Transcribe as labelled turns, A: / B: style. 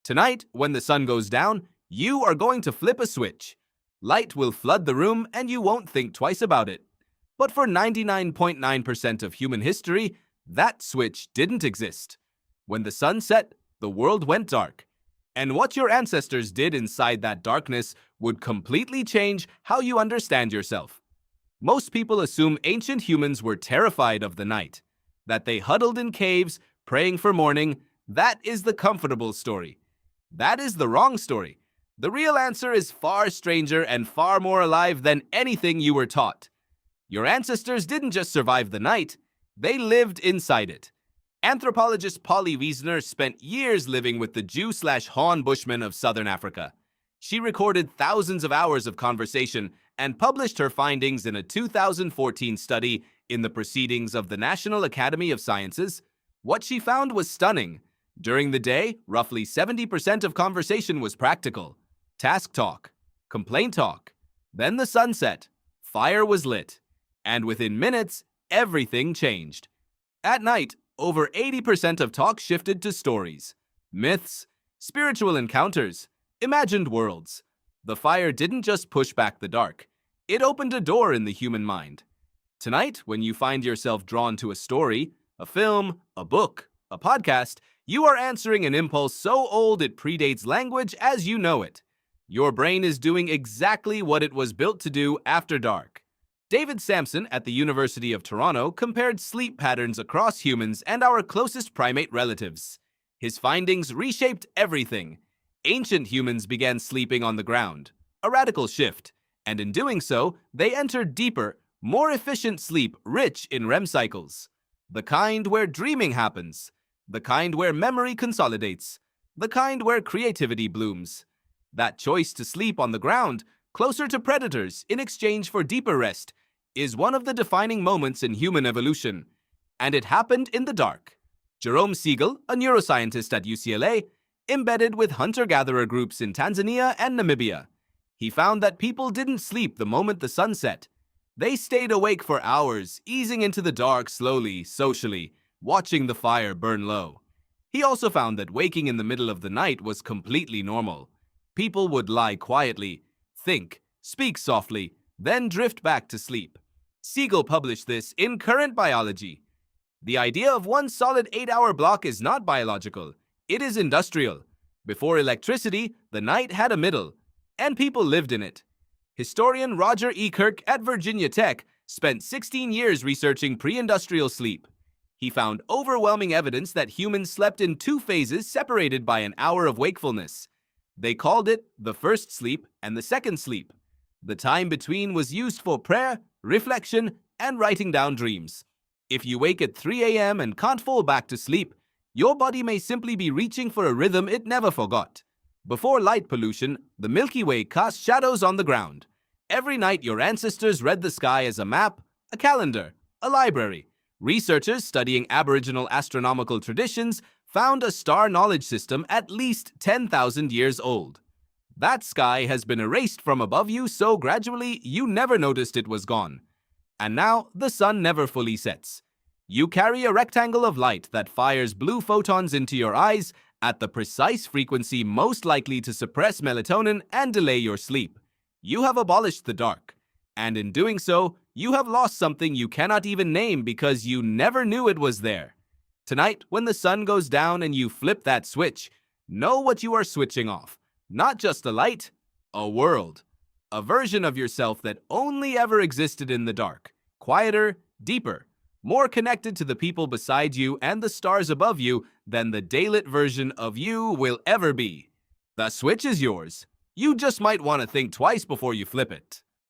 A: Tonight, when the sun goes down, you are going to flip a switch. Light will flood the room and you won't think twice about it. But for 99.9% of human history, that switch didn't exist. When the sun set, the world went dark. And what your ancestors did inside that darkness would completely change how you understand yourself. Most people assume ancient humans were terrified of the night, that they huddled in caves, praying for morning. That is the comfortable story. That is the wrong story. The real answer is far stranger and far more alive than anything you were taught. Your ancestors didn't just survive the night, they lived inside it. Anthropologist Polly Wiesner spent years living with the Jew/Han Bushmen of southern Africa. She recorded thousands of hours of conversation and published her findings in a 2014 study in the Proceedings of the National Academy of Sciences. What she found was stunning. During the day, roughly 70% of conversation was practical. Task talk, complaint talk. Then the sun set, fire was lit, and within minutes, everything changed. At night, over 80% of talk shifted to stories, myths, spiritual encounters, imagined worlds. The fire didn't just push back the dark, it opened a door in the human mind. Tonight, when you find yourself drawn to a story, a film, a book, a podcast, you are answering an impulse so old it predates language as you know it. Your brain is doing exactly what it was built to do after dark. David Sampson at the University of Toronto compared sleep patterns across humans and our closest primate relatives. His findings reshaped everything. Ancient humans began sleeping on the ground, a radical shift, and in doing so, they entered deeper, more efficient sleep rich in REM cycles. The kind where dreaming happens, the kind where memory consolidates, the kind where creativity blooms. That choice to sleep on the ground, closer to predators in exchange for deeper rest, is one of the defining moments in human evolution. And it happened in the dark. Jerome Siegel, a neuroscientist at UCLA, embedded with hunter-gatherer groups in Tanzania and Namibia. He found that people didn't sleep the moment the sun set. They stayed awake for hours, easing into the dark slowly, socially, watching the fire burn low. He also found that waking in the middle of the night was completely normal. People would lie quietly, think, speak softly, then drift back to sleep. Siegel published this in Current Biology. The idea of one solid 8-hour block is not biological, it is industrial. Before electricity, the night had a middle, and people lived in it. Historian Roger E. Kirk at Virginia Tech spent 16 years researching pre-industrial sleep. He found overwhelming evidence that humans slept in two phases separated by an hour of wakefulness. They called it the first sleep and the second sleep. The time between was used for prayer, reflection, and writing down dreams. If you wake at 3 a.m. and can't fall back to sleep, your body may simply be reaching for a rhythm it never forgot. Before light pollution, the Milky Way cast shadows on the ground. Every night, your ancestors read the sky as a map, a calendar, a library. Researchers studying Aboriginal astronomical traditions found a star knowledge system at least 10,000 years old. That sky has been erased from above you so gradually you never noticed it was gone. And now the sun never fully sets. You carry a rectangle of light that fires blue photons into your eyes at the precise frequency most likely to suppress melatonin and delay your sleep. You have abolished the dark, and in doing so, you have lost something you cannot even name because you never knew it was there. Tonight, when the sun goes down and you flip that switch, know what you are switching off. Not just a light, a world. A version of yourself that only ever existed in the dark. Quieter, deeper, more connected to the people beside you and the stars above you than the daylit version of you will ever be. The switch is yours. You just might want to think twice before you flip it.